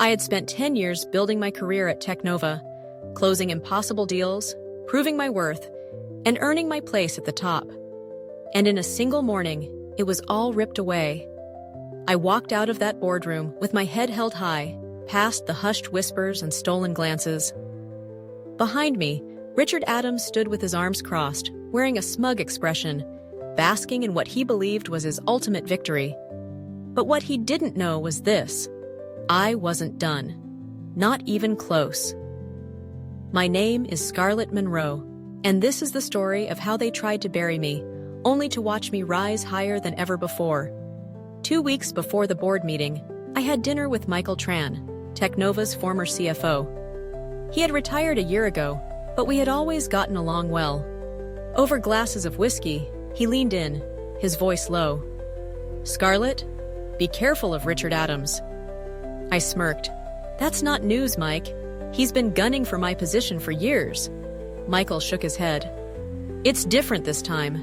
I had spent 10 years building my career at Technova, closing impossible deals, proving my worth, and earning my place at the top. And in a single morning, it was all ripped away. I walked out of that boardroom with my head held high, past the hushed whispers and stolen glances. Behind me, Richard Adams stood with his arms crossed, wearing a smug expression, basking in what he believed was his ultimate victory. But what he didn't know was this: I wasn't done. Not even close. My name is Scarlett Monroe, and this is the story of how they tried to bury me, only to watch me rise higher than ever before. 2 weeks before the board meeting, I had dinner with Michael Tran, Technova's former CFO. He had retired a year ago, but we had always gotten along well. Over glasses of whiskey, he leaned in, his voice low. "Scarlett, be careful of Richard Adams." I smirked. "That's not news, Mike. He's been gunning for my position for years." Michael shook his head. "It's different this time.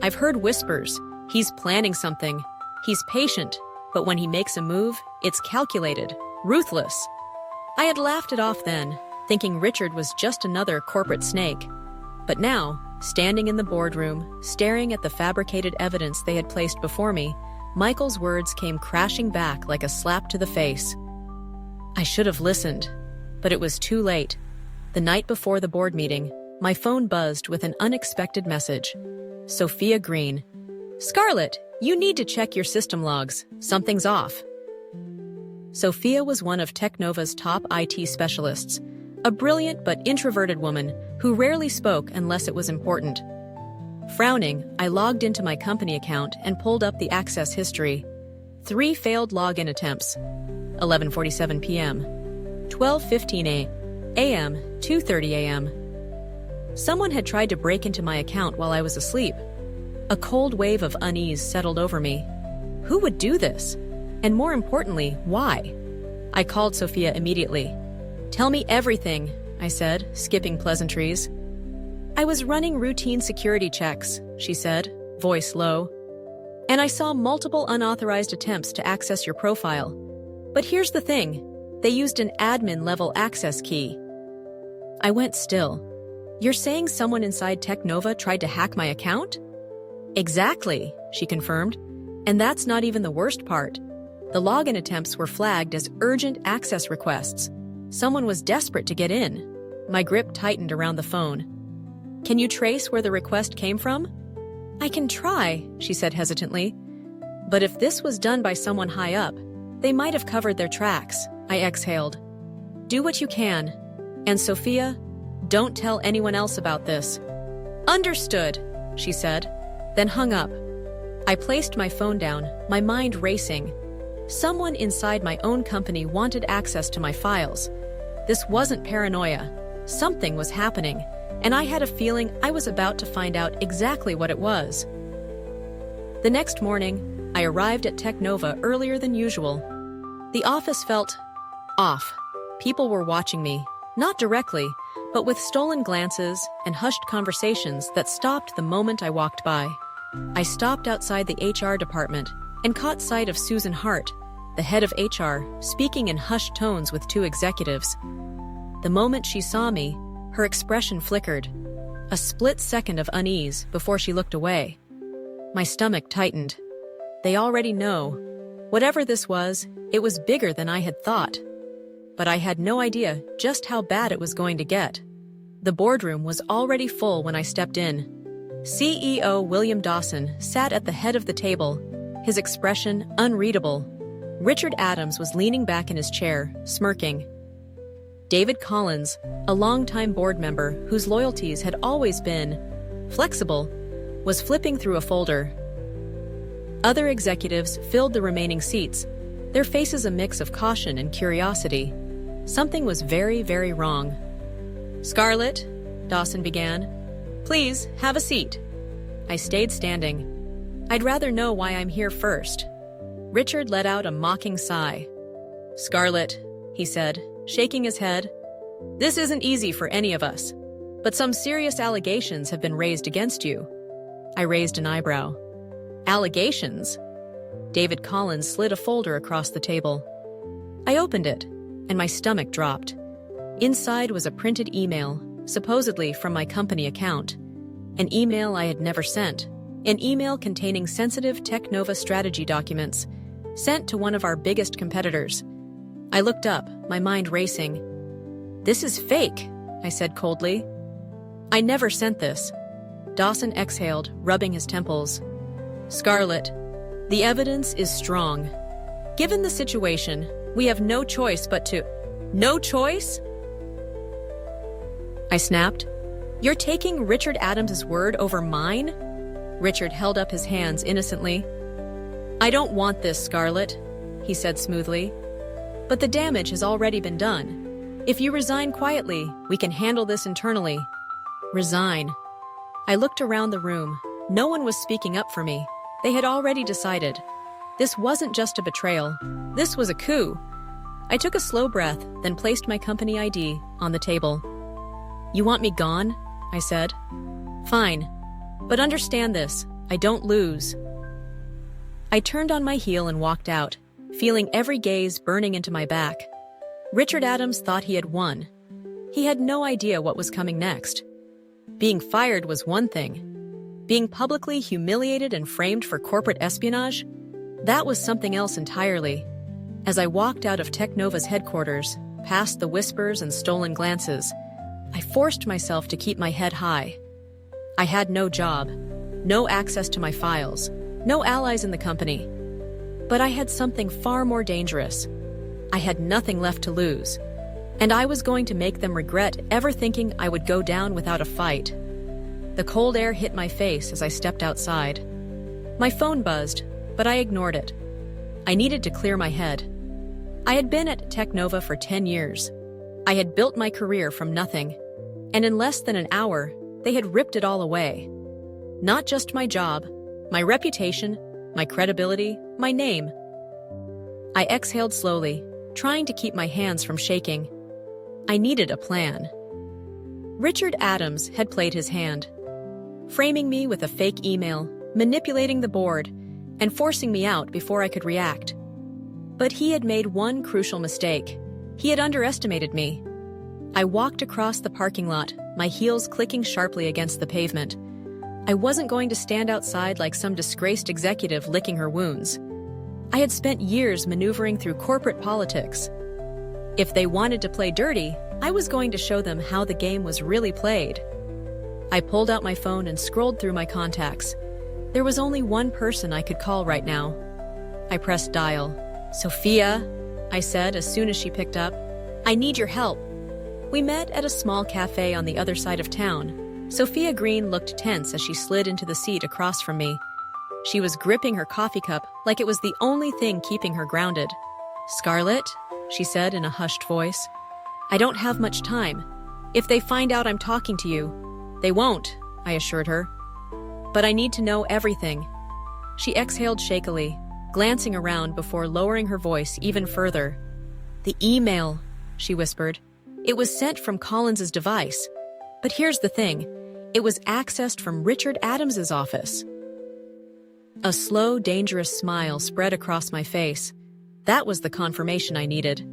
I've heard whispers. He's planning something. He's patient, but when he makes a move, it's calculated, ruthless." I had laughed it off then, thinking Richard was just another corporate snake. But now, standing in the boardroom, staring at the fabricated evidence they had placed before me, Michael's words came crashing back like a slap to the face. I should have listened, but it was too late. The night before the board meeting, my phone buzzed with an unexpected message. Sophia Green. "Scarlett, you need to check your system logs. Something's off." Sophia was one of Technova's top IT specialists, a brilliant but introverted woman who rarely spoke unless it was important. Frowning, I logged into my company account and pulled up the access history. 3 failed login attempts. 11:47 p.m., 12:15 a.m., 2:30 a.m. Someone had tried to break into my account while I was asleep. A cold wave of unease settled over me. Who would do this? And more importantly, why? I called Sophia immediately. "Tell me everything," I said, skipping pleasantries. "I was running routine security checks," she said, voice low. "And I saw multiple unauthorized attempts to access your profile. But here's the thing, they used an admin-level access key." I went still. "You're saying someone inside Technova tried to hack my account?" "Exactly," she confirmed. "And that's not even the worst part. The login attempts were flagged as urgent access requests. Someone was desperate to get in." My grip tightened around the phone. "Can you trace where the request came from?" "I can try," she said hesitantly. "But if this was done by someone high up, they might have covered their tracks," I exhaled. "Do what you can. And Sophia, don't tell anyone else about this." "Understood," she said, then hung up. I placed my phone down, my mind racing. Someone inside my own company wanted access to my files. This wasn't paranoia. Something was happening, and I had a feeling I was about to find out exactly what it was. The next morning, I arrived at Technova earlier than usual. The office felt off. People were watching me, not directly, but with stolen glances and hushed conversations that stopped the moment I walked by. I stopped outside the HR department and caught sight of Susan Hart, the head of HR, speaking in hushed tones with 2 executives. The moment she saw me, her expression flickered. A split second of unease before she looked away. My stomach tightened. They already know. Whatever this was, it was bigger than I had thought. But I had no idea just how bad it was going to get. The boardroom was already full when I stepped in. CEO William Dawson sat at the head of the table, his expression unreadable. Richard Adams was leaning back in his chair, smirking. David Collins, a longtime board member whose loyalties had always been flexible, was flipping through a folder. Other executives filled the remaining seats, their faces a mix of caution and curiosity. Something was very, very wrong. "Scarlett," Dawson began, "please have a seat." I stayed standing. "I'd rather know why I'm here first." Richard let out a mocking sigh. "Scarlett," he said, shaking his head, "this isn't easy for any of us, but some serious allegations have been raised against you." I raised an eyebrow. "Allegations?" David Collins slid a folder across the table. I opened it. and my stomach dropped. Inside was a printed email, supposedly from my company account. An email I had never sent. An email containing sensitive Technova strategy documents, sent to one of our biggest competitors. I looked up, my mind racing. "This is fake," I said coldly. "I never sent this." Dawson exhaled, rubbing his temples. "Scarlett, the evidence is strong. Given the situation, we have no choice but to—" "No choice?" I snapped. "You're taking Richard Adams's word over mine?" Richard held up his hands innocently. "I don't want this, Scarlett," he said smoothly. "But the damage has already been done. If you resign quietly, we can handle this internally." Resign. I looked around the room. No one was speaking up for me. They had already decided. This wasn't just a betrayal. This was a coup. I took a slow breath, then placed my company ID on the table. "You want me gone?" I said. "Fine. But understand this, I don't lose." I turned on my heel and walked out, feeling every gaze burning into my back. Richard Adams thought he had won. He had no idea what was coming next. Being fired was one thing. Being publicly humiliated and framed for corporate espionage? That was something else entirely. As I walked out of Technova's headquarters, past the whispers and stolen glances, I forced myself to keep my head high. I had no job, no access to my files, no allies in the company. But I had something far more dangerous. I had nothing left to lose, and I was going to make them regret ever thinking I would go down without a fight. The cold air hit my face as I stepped outside. My phone buzzed, but I ignored it. I needed to clear my head. I had been at Technova for 10 years. I had built my career from nothing, and in less than an hour, they had ripped it all away. Not just my job, my reputation, my credibility, my name. I exhaled slowly, trying to keep my hands from shaking. I needed a plan. Richard Adams had played his hand, framing me with a fake email, manipulating the board, and forcing me out before I could react. But he had made one crucial mistake. He had underestimated me. I walked across the parking lot, my heels clicking sharply against the pavement. I wasn't going to stand outside like some disgraced executive licking her wounds. I had spent years maneuvering through corporate politics. If they wanted to play dirty, I was going to show them how the game was really played. I pulled out my phone and scrolled through my contacts. There was only one person I could call right now. I pressed dial. "Sophia," I said as soon as she picked up. "I need your help." We met at a small cafe on the other side of town. Sophia Green looked tense as she slid into the seat across from me. She was gripping her coffee cup like it was the only thing keeping her grounded. "Scarlett," she said in a hushed voice, "I don't have much time. If they find out I'm talking to you—" "They won't," I assured her. "But I need to know everything." She exhaled shakily, glancing around before lowering her voice even further. "The email," she whispered. "It was sent from Collins's device. But here's the thing. It was accessed from Richard Adams's office." A slow, dangerous smile spread across my face. That was the confirmation I needed.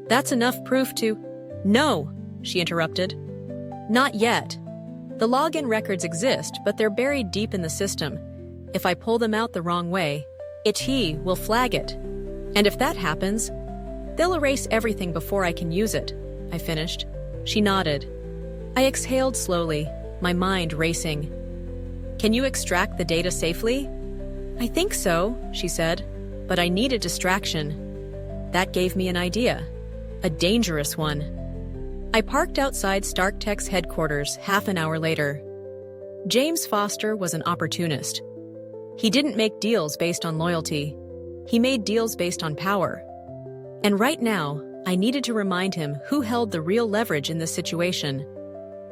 "That's enough proof to—" "No," she interrupted. "Not yet. The login records exist, but they're buried deep in the system. If I pull them out the wrong way, IT will flag it. And if that happens, they'll erase everything before I can use it," I finished. She nodded. I exhaled slowly, my mind racing. "Can you extract the data safely?" "I think so," she said, "but I need a distraction." That gave me an idea. A dangerous one. I parked outside StarkTech's headquarters half an hour later. James Foster was an opportunist. He didn't make deals based on loyalty. He made deals based on power. And right now, I needed to remind him who held the real leverage in this situation.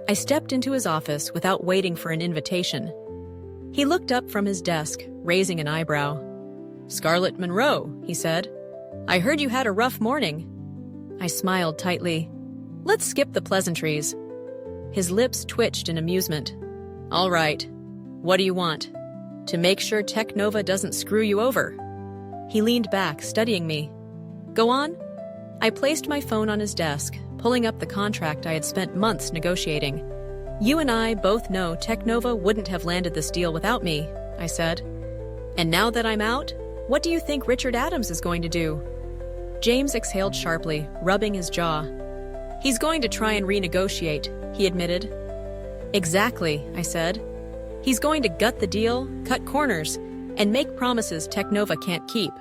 I stepped into his office without waiting for an invitation. He looked up from his desk, raising an eyebrow. "Scarlett Monroe," he said. "I heard you had a rough morning." I smiled tightly. "Let's skip the pleasantries." His lips twitched in amusement. "All right. What do you want? To make sure Technova doesn't screw you over." He leaned back, studying me. "Go on." I placed my phone on his desk, pulling up the contract I had spent months negotiating. You and I both know Technova wouldn't have landed this deal without me, I said. And now that I'm out, what do you think Richard Adams is going to do? James exhaled sharply, rubbing his jaw. He's going to try and renegotiate, he admitted. Exactly, I said. He's going to gut the deal, cut corners, and make promises Technova can't keep.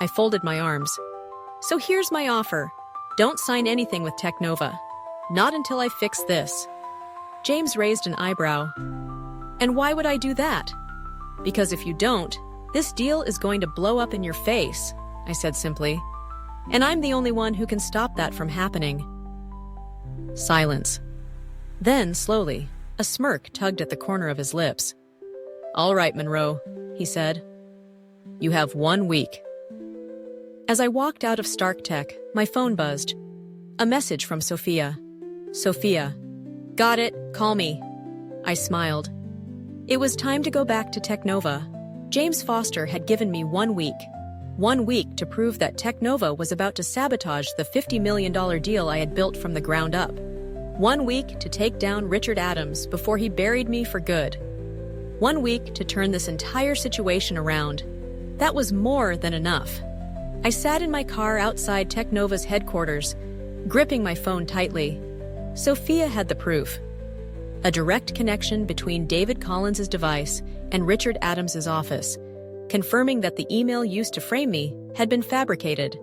I folded my arms. So here's my offer. Don't sign anything with Technova. Not until I fix this. James raised an eyebrow. And why would I do that? Because if you don't, this deal is going to blow up in your face, I said simply. And I'm the only one who can stop that from happening. Silence. Then, slowly, a smirk tugged at the corner of his lips. All right, Monroe, he said. You have 1 week. As I walked out of Stark Tech, my phone buzzed. A message from Sophia. Sophia. Got it, call me. I smiled. It was time to go back to Technova. James Foster had given me 1 week. 1 week to prove that Technova was about to sabotage the $50 million deal I had built from the ground up. 1 week to take down Richard Adams before he buried me for good. 1 week to turn this entire situation around. That was more than enough. I sat in my car outside Technova's headquarters, gripping my phone tightly. Sophia had the proof. A direct connection between David Collins's device and Richard Adams's office, confirming that the email used to frame me had been fabricated.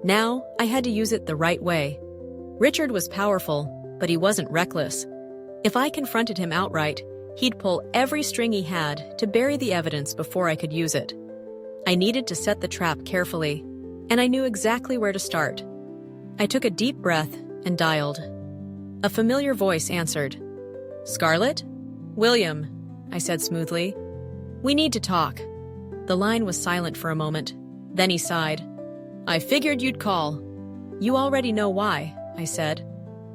Now, I had to use it the right way. Richard was powerful, but he wasn't reckless. If I confronted him outright, he'd pull every string he had to bury the evidence before I could use it. I needed to set the trap carefully, and I knew exactly where to start. I took a deep breath and dialed. A familiar voice answered. Scarlett? William, I said smoothly. We need to talk. The line was silent for a moment. Then he sighed. I figured you'd call. You already know why, I said.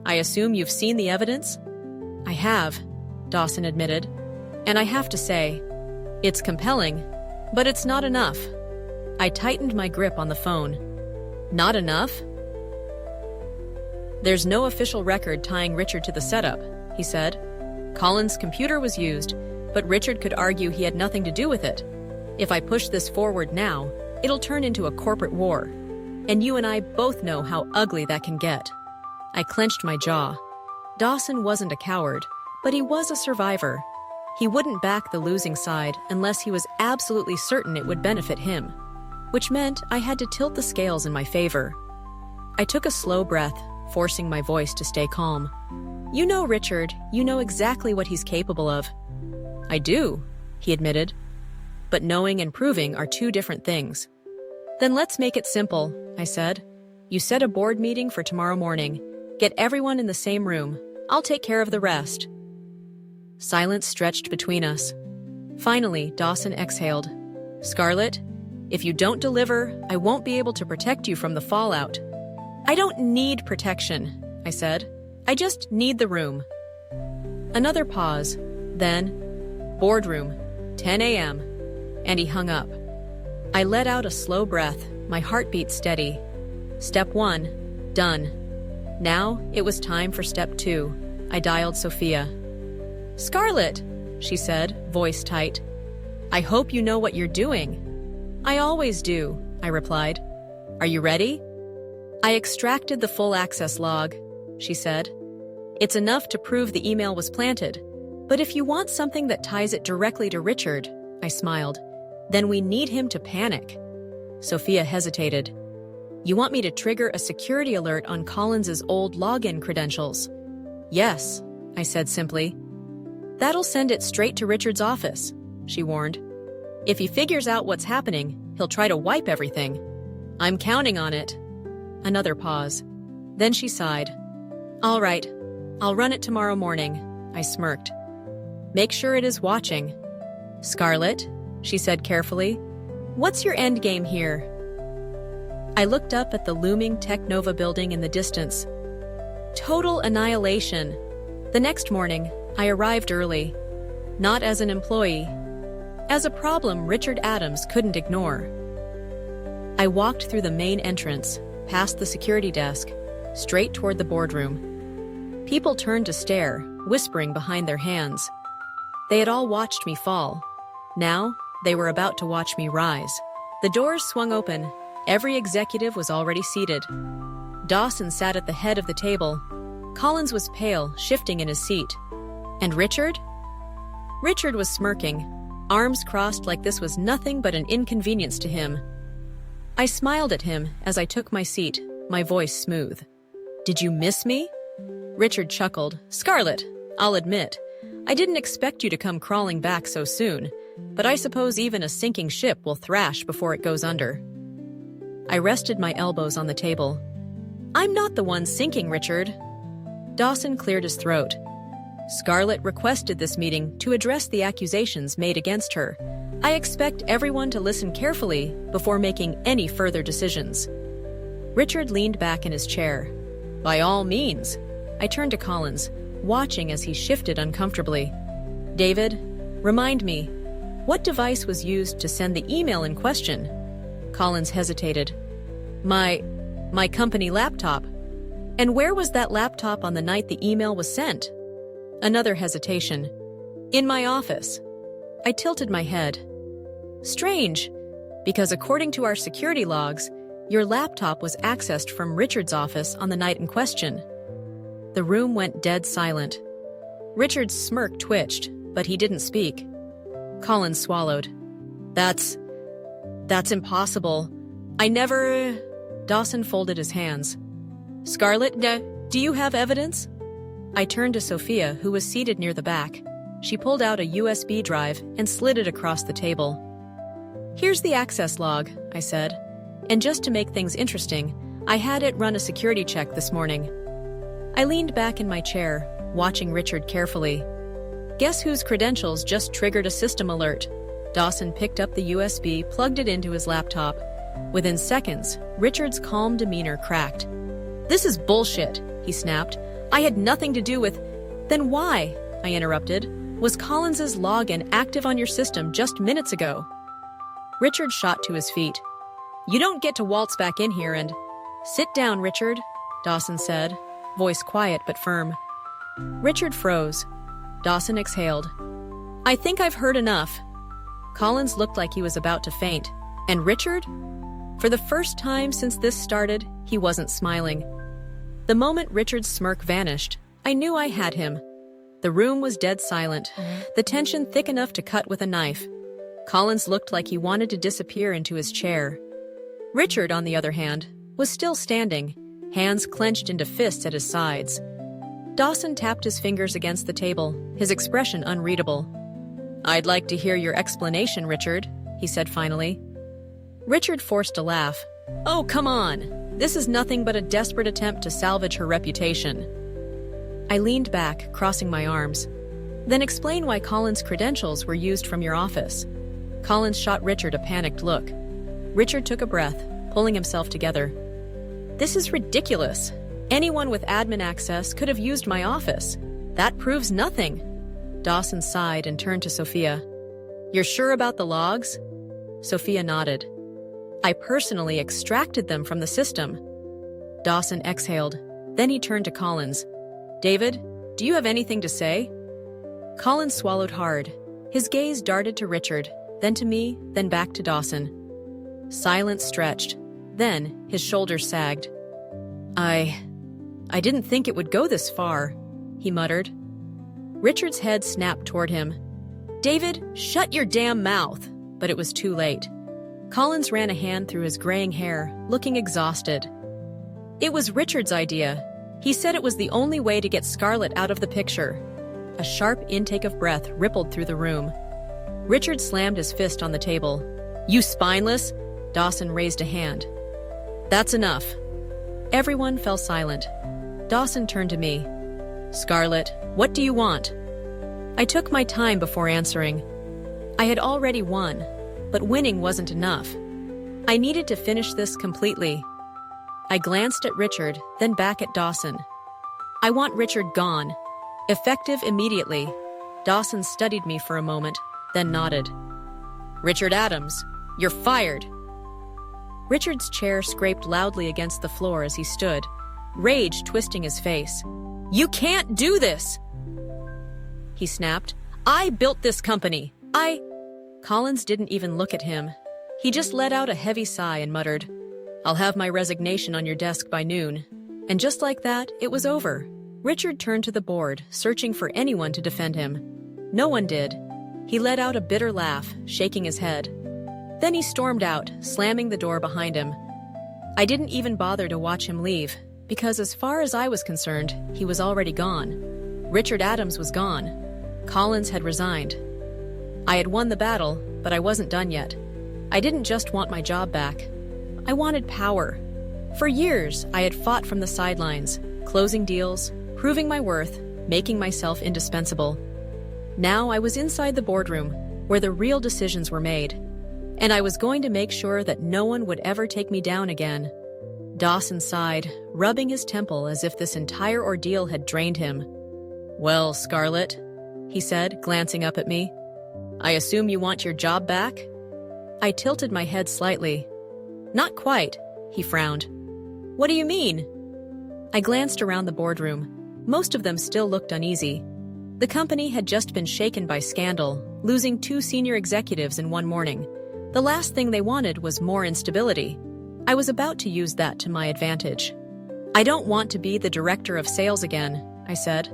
I assume you've seen the evidence? I have, Dawson admitted. And I have to say, it's compelling, but it's not enough. I tightened my grip on the phone. Not enough? There's no official record tying Richard to the setup, he said. Collins' computer was used, but Richard could argue he had nothing to do with it. If I push this forward now, it'll turn into a corporate war. And you and I both know how ugly that can get. I clenched my jaw. Dawson wasn't a coward, but he was a survivor. He wouldn't back the losing side unless he was absolutely certain it would benefit him, which meant I had to tilt the scales in my favor. I took a slow breath, forcing my voice to stay calm. You know Richard, you know exactly what he's capable of. I do, he admitted. But knowing and proving are two different things. Then let's make it simple, I said. You set a board meeting for tomorrow morning. Get everyone in the same room. I'll take care of the rest. Silence stretched between us. Finally, Dawson exhaled. Scarlett, if you don't deliver, I won't be able to protect you from the fallout. I don't need protection, I said. I just need the room. Another pause. Then, boardroom, 10 a.m. And he hung up. I let out a slow breath, my heartbeat steady. Step 1, done. Now, it was time for step 2. I dialed Sophia. Scarlett, she said, voice tight. I hope you know what you're doing. I always do, I replied. Are you ready? I extracted the full access log, she said. It's enough to prove the email was planted. But if you want something that ties it directly to Richard, I smiled, then we need him to panic. Sophia hesitated. You want me to trigger a security alert on Collins's old login credentials? Yes, I said simply. That'll send it straight to Richard's office, she warned. If he figures out what's happening, he'll try to wipe everything. I'm counting on it. Another pause. Then she sighed. All right, I'll run it tomorrow morning, I smirked. Make sure it is watching. Scarlett, she said carefully, what's your end game here? I looked up at the looming Technova building in the distance. Total annihilation. The next morning, I arrived early. Not as an employee. As a problem Richard Adams couldn't ignore. I walked through the main entrance, past the security desk, straight toward the boardroom. People turned to stare, whispering behind their hands. They had all watched me fall. Now, they were about to watch me rise. The doors swung open. Every executive was already seated. Dawson sat at the head of the table. Collins was pale, shifting in his seat. And Richard? Richard was smirking, arms crossed like this was nothing but an inconvenience to him. I smiled at him as I took my seat, my voice smooth. "Did you miss me?" Richard chuckled. "Scarlett, I'll admit, I didn't expect you to come crawling back so soon, but I suppose even a sinking ship will thrash before it goes under." I rested my elbows on the table. "I'm not the one sinking, Richard." Dawson cleared his throat. "Scarlett requested this meeting to address the accusations made against her. I expect everyone to listen carefully before making any further decisions." Richard leaned back in his chair. "By all means." I turned to Collins, watching as he shifted uncomfortably. "David, remind me, what device was used to send the email in question?" Collins hesitated. My company laptop. And where was that laptop on the night the email was sent?" Another hesitation. "In my office." I tilted my head. "Strange, because according to our security logs, your laptop was accessed from Richard's office on the night in question." The room went dead silent. Richard's smirk twitched, but he didn't speak. Collins swallowed. That's impossible. I never..." Dawson folded his hands. "Scarlett, do you have evidence?" I turned to Sophia, who was seated near the back. She pulled out a USB drive and slid it across the table. "Here's the access log," I said. "And just to make things interesting, I had it run a security check this morning." I leaned back in my chair, watching Richard carefully. Guess whose credentials just triggered a system alert? Dawson picked up the USB, plugged it into his laptop. Within seconds, Richard's calm demeanor cracked. "This is bullshit," he snapped. "I had nothing to do with..." "Then why?" I interrupted. "Was Collins's login active on your system just minutes ago?" Richard shot to his feet. "You don't get to waltz back in here and..." "Sit down, Richard," Dawson said, voice quiet but firm. Richard froze. Dawson exhaled. "I think I've heard enough." Collins looked like he was about to faint. And Richard? For the first time since this started, he wasn't smiling. The moment Richard's smirk vanished, I knew I had him. The room was dead silent, the tension thick enough to cut with a knife. Collins looked like he wanted to disappear into his chair. Richard, on the other hand, was still standing, hands clenched into fists at his sides. Dawson tapped his fingers against the table, his expression unreadable. "I'd like to hear your explanation, Richard," he said finally. Richard forced a laugh. "Oh, come on. This is nothing but a desperate attempt to salvage her reputation." I leaned back, crossing my arms. "Then explain why Collins' credentials were used from your office." Collins shot Richard a panicked look. Richard took a breath, pulling himself together. "This is ridiculous. Anyone with admin access could have used my office. That proves nothing." Dawson sighed and turned to Sophia. "You're sure about the logs?" Sophia nodded. "I personally extracted them from the system." Dawson exhaled. Then he turned to Collins. "David, do you have anything to say?" Collins swallowed hard. His gaze darted to Richard, then to me, then back to Dawson. Silence stretched. Then his shoulders sagged. I didn't think it would go this far," he muttered. Richard's head snapped toward him. "David, shut your damn mouth!" But it was too late. Collins ran a hand through his graying hair, looking exhausted. "It was Richard's idea. He said it was the only way to get Scarlett out of the picture." A sharp intake of breath rippled through the room. Richard slammed his fist on the table. "You spineless!" Dawson raised a hand. "That's enough." Everyone fell silent. Dawson turned to me. "Scarlett, what do you want?" I took my time before answering. I had already won, but winning wasn't enough. I needed to finish this completely. I glanced at Richard, then back at Dawson. "I want Richard gone. Effective immediately." Dawson studied me for a moment, then nodded. "Richard Adams, you're fired." Richard's chair scraped loudly against the floor as he stood, rage twisting his face. "You can't do this!" he snapped. "I built this company. Collins didn't even look at him. He just let out a heavy sigh and muttered, "I'll have my resignation on your desk by noon." And just like that, it was over. Richard turned to the board, searching for anyone to defend him. No one did. He let out a bitter laugh, shaking his head. Then he stormed out, slamming the door behind him. I didn't even bother to watch him leave, because as far as I was concerned, he was already gone. Richard Adams was gone. Collins had resigned. I had won the battle, but I wasn't done yet. I didn't just want my job back. I wanted power. For years, I had fought from the sidelines, closing deals, proving my worth, making myself indispensable. Now I was inside the boardroom, where the real decisions were made. And I was going to make sure that no one would ever take me down again. Dawson sighed, rubbing his temple as if this entire ordeal had drained him. "Well, Scarlett," he said, glancing up at me, "I assume you want your job back?" I tilted my head slightly. "Not quite," he frowned. "What do you mean?" I glanced around the boardroom. Most of them still looked uneasy. The company had just been shaken by scandal, losing 2 senior executives in one morning. The last thing they wanted was more instability. I was about to use that to my advantage. "I don't want to be the director of sales again," I said.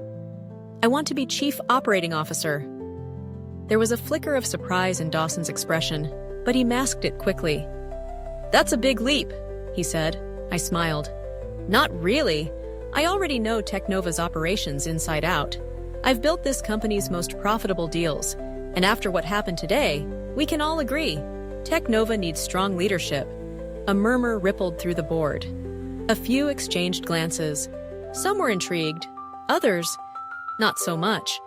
"I want to be chief operating officer." There was a flicker of surprise in Dawson's expression, but he masked it quickly. "That's a big leap," he said. I smiled. "Not really. I already know Technova's operations inside out. I've built this company's most profitable deals, and after what happened today, we can all agree, Technova needs strong leadership." A murmur rippled through the board. A few exchanged glances. Some were intrigued, others, not so much.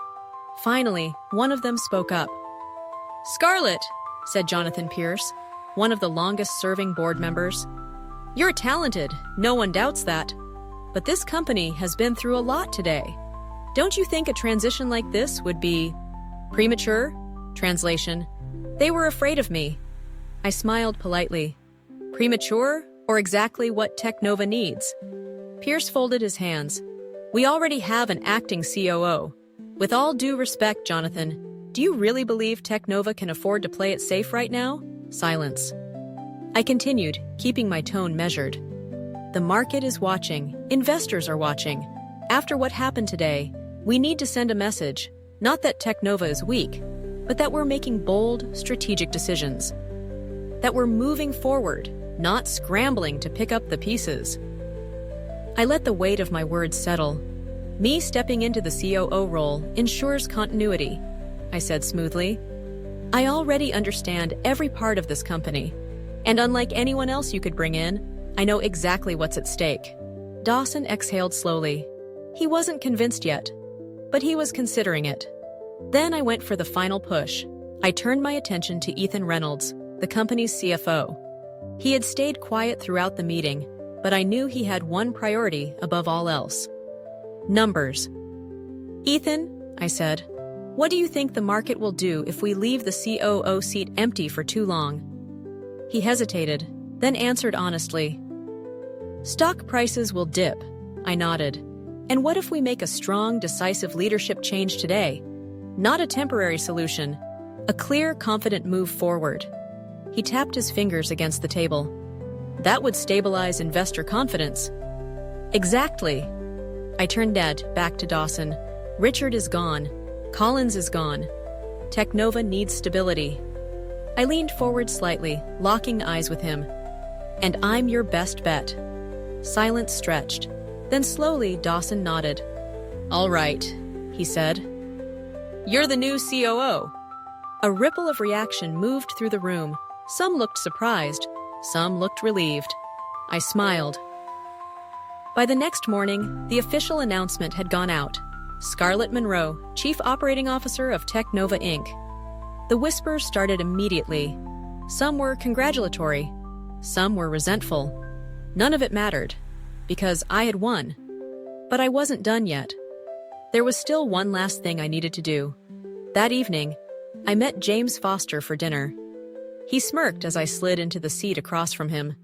Finally, one of them spoke up. "Scarlett," said Jonathan Pierce, one of the longest-serving board members. "You're talented, no one doubts that. But this company has been through a lot today. Don't you think a transition like this would be premature?" Translation: "They were afraid of me." I smiled politely. "Premature, or exactly what Technova needs?" Pierce folded his hands. "We already have an acting COO. With all due respect, Jonathan, do you really believe Technova can afford to play it safe right now?" Silence. I continued, keeping my tone measured. "The market is watching. Investors are watching. After what happened today, we need to send a message, not that Technova is weak, but that we're making bold, strategic decisions. That we're moving forward, not scrambling to pick up the pieces." I let the weight of my words settle. "Me stepping into the COO role ensures continuity," I said smoothly. "I already understand every part of this company, and unlike anyone else you could bring in, I know exactly what's at stake." Dawson exhaled slowly. He wasn't convinced yet, but he was considering it. Then I went for the final push. I turned my attention to Ethan Reynolds, the company's CFO. He had stayed quiet throughout the meeting, but I knew he had one priority above all else. Numbers. "Ethan," I said, "what do you think the market will do if we leave the COO seat empty for too long?" He hesitated, then answered honestly. "Stock prices will dip," I nodded. "And what if we make a strong, decisive leadership change today? Not a temporary solution, a clear, confident move forward." He tapped his fingers against the table. "That would stabilize investor confidence." "Exactly." I turned Ned back to Dawson. "Richard is gone. Collins is gone. Technova needs stability." I leaned forward slightly, locking eyes with him. "And I'm your best bet." Silence stretched. Then slowly Dawson nodded. "All right," he said. "You're the new COO." A ripple of reaction moved through the room. Some looked surprised, some looked relieved. I smiled. By the next morning, the official announcement had gone out. Scarlett Monroe, Chief Operating Officer of Technova Inc. The whispers started immediately. Some were congratulatory, some were resentful. None of it mattered, because I had won. But I wasn't done yet. There was still one last thing I needed to do. That evening, I met James Foster for dinner. He smirked as I slid into the seat across from him.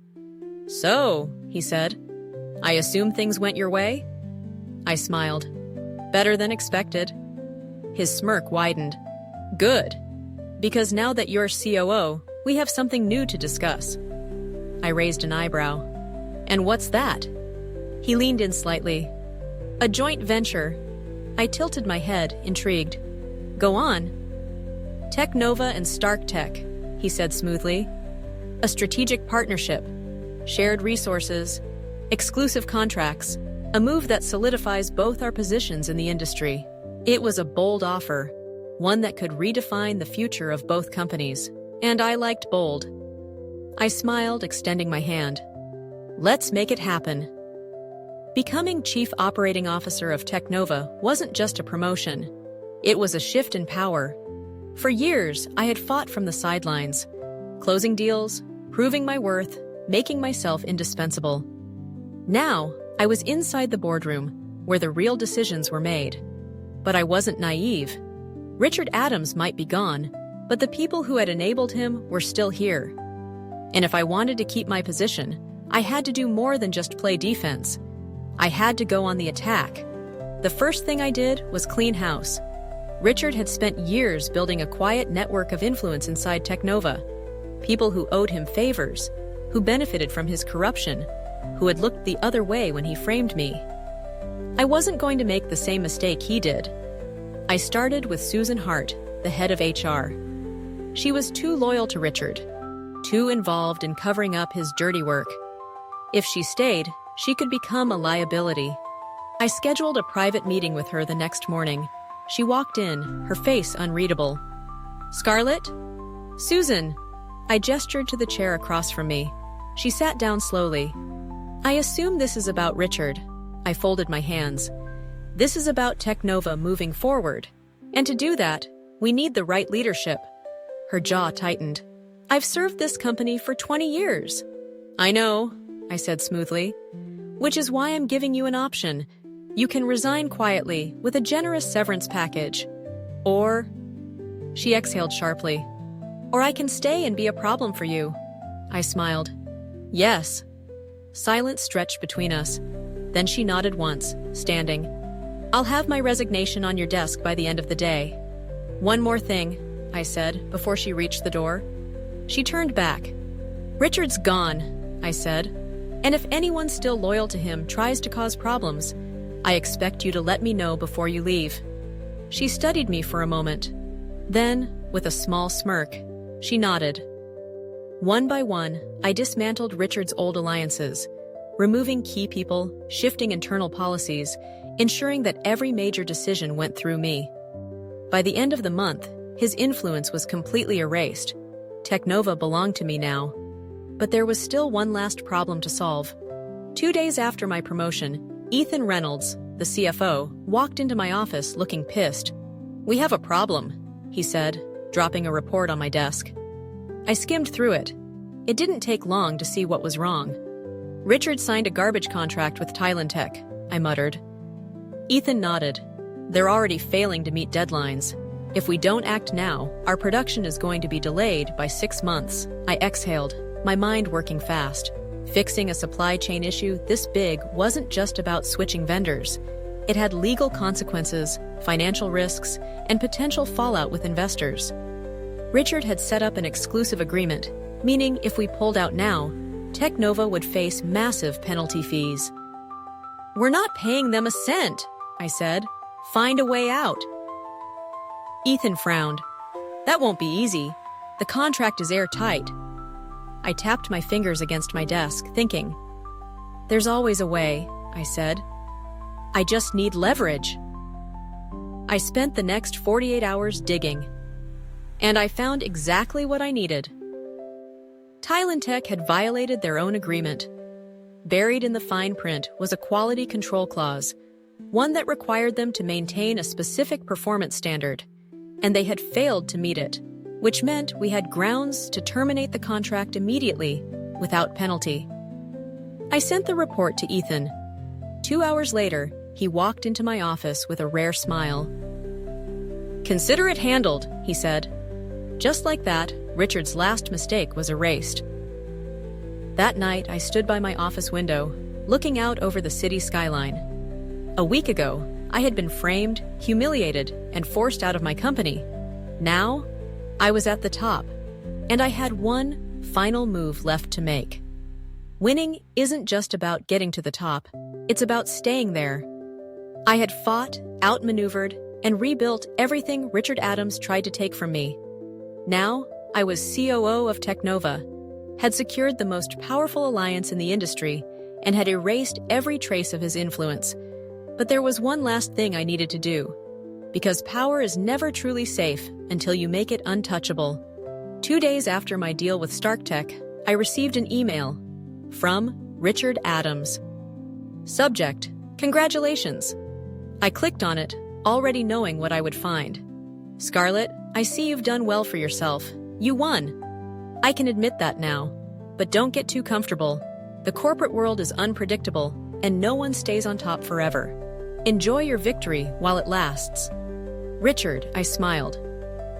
"So," he said, "I assume things went your way?" I smiled. "Better than expected." His smirk widened. "Good. Because now that you're COO, we have something new to discuss." I raised an eyebrow. "And what's that?" He leaned in slightly. "A joint venture." I tilted my head, intrigued. "Go on." "Technova and Stark Tech," he said smoothly. "A strategic partnership, shared resources, exclusive contracts, a move that solidifies both our positions in the industry." It was a bold offer, one that could redefine the future of both companies, and I liked bold. I smiled, extending my hand. "Let's make it happen." Becoming Chief Operating Officer of Technova wasn't just a promotion. It was a shift in power. For years, I had fought from the sidelines, closing deals, proving my worth, making myself indispensable. Now, I was inside the boardroom, where the real decisions were made. But I wasn't naive. Richard Adams might be gone, but the people who had enabled him were still here. And if I wanted to keep my position, I had to do more than just play defense. I had to go on the attack. The first thing I did was clean house. Richard had spent years building a quiet network of influence inside Technova. People who owed him favors, who benefited from his corruption, who had looked the other way when he framed me. I wasn't going to make the same mistake he did. I started with Susan Hart, the head of HR. She was too loyal to Richard, too involved in covering up his dirty work. If she stayed, she could become a liability. I scheduled a private meeting with her the next morning. She walked in, her face unreadable. "Scarlett?" "Susan." I gestured to the chair across from me. She sat down slowly. "I assume this is about Richard." I folded my hands. "This is about Technova moving forward. And to do that, we need the right leadership." Her jaw tightened. "I've served this company for 20 years. "I know," I said smoothly. "Which is why I'm giving you an option. You can resign quietly with a generous severance package. Or..." She exhaled sharply. "Or I can stay and be a problem for you." I smiled. "Yes." Silence stretched between us. Then she nodded once, standing. "I'll have my resignation on your desk by the end of the day." "One more thing," I said, before she reached the door. She turned back. "Richard's gone," I said. "And if anyone still loyal to him tries to cause problems, I expect you to let me know before you leave." She studied me for a moment. Then, with a small smirk, she nodded. One by one, I dismantled Richard's old alliances, removing key people, shifting internal policies, ensuring that every major decision went through me. By the end of the month, his influence was completely erased. Technova belonged to me now. But there was still one last problem to solve. 2 days after my promotion, Ethan Reynolds, the CFO, walked into my office looking pissed. "We have a problem," he said, dropping a report on my desk. I skimmed through it. It didn't take long to see what was wrong. "Richard signed a garbage contract with Tech," I muttered. Ethan nodded. "They're already failing to meet deadlines. If we don't act now, our production is going to be delayed by 6 months." I exhaled, my mind working fast. Fixing a supply chain issue this big wasn't just about switching vendors. It had legal consequences, financial risks, and potential fallout with investors. Richard had set up an exclusive agreement, meaning if we pulled out now, Technova would face massive penalty fees. "We're not paying them a cent," I said. "Find a way out." Ethan frowned. "That won't be easy. The contract is airtight." I tapped my fingers against my desk, thinking. "There's always a way," I said. "I just need leverage." I spent the next 48 hours digging. And I found exactly what I needed. Tech had violated their own agreement. Buried in the fine print was a quality control clause, one that required them to maintain a specific performance standard, and they had failed to meet it, which meant we had grounds to terminate the contract immediately, without penalty. I sent the report to Ethan. 2 hours later, he walked into my office with a rare smile. "Consider it handled," he said. Just like that, Richard's last mistake was erased. That night, I stood by my office window, looking out over the city skyline. A week ago, I had been framed, humiliated, and forced out of my company. Now, I was at the top, and I had one final move left to make. Winning isn't just about getting to the top, it's about staying there. I had fought, outmaneuvered, and rebuilt everything Richard Adams tried to take from me. Now, I was COO of Technova, had secured the most powerful alliance in the industry, and had erased every trace of his influence. But there was one last thing I needed to do, because power is never truly safe until you make it untouchable. 2 days after my deal with StarkTech, I received an email from Richard Adams. Subject: Congratulations. I clicked on it, already knowing what I would find. Scarlett, I see you've done well for yourself. You won. I can admit that now. But don't get too comfortable. The corporate world is unpredictable, and no one stays on top forever. Enjoy your victory while it lasts. Richard, I smiled.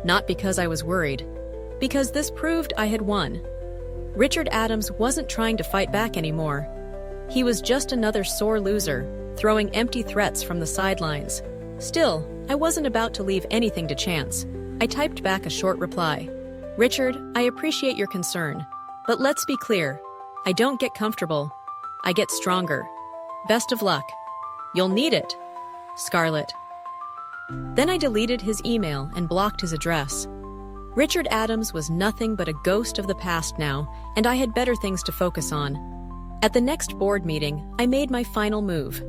Not because I was worried, because this proved I had won. Richard Adams wasn't trying to fight back anymore. He was just another sore loser, throwing empty threats from the sidelines. Still, I wasn't about to leave anything to chance. I typed back a short reply. Richard, I appreciate your concern, but let's be clear. I don't get comfortable. I get stronger. Best of luck. You'll need it. Scarlett. Then I deleted his email and blocked his address. Richard Adams was nothing but a ghost of the past now, and I had better things to focus on. At the next board meeting, I made my final move.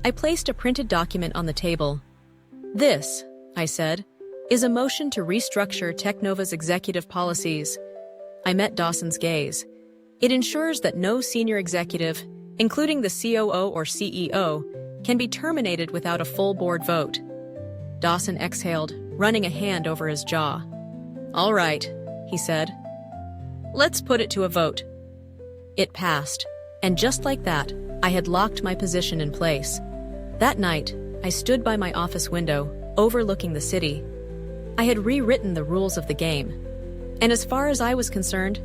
I placed a printed document on the table. This, I said, is a motion to restructure Technova's executive policies. I met Dawson's gaze. It ensures that no senior executive, including the COO or CEO, can be terminated without a full board vote. Dawson exhaled, running a hand over his jaw. All right, he said. Let's put it to a vote. It passed, and just like that, I had locked my position in place. That night, I stood by my office window, overlooking the city. I had rewritten the rules of the game. And as far as I was concerned,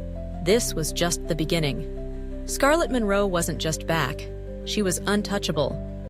this was just the beginning. Scarlett Monroe wasn't just back. She was untouchable.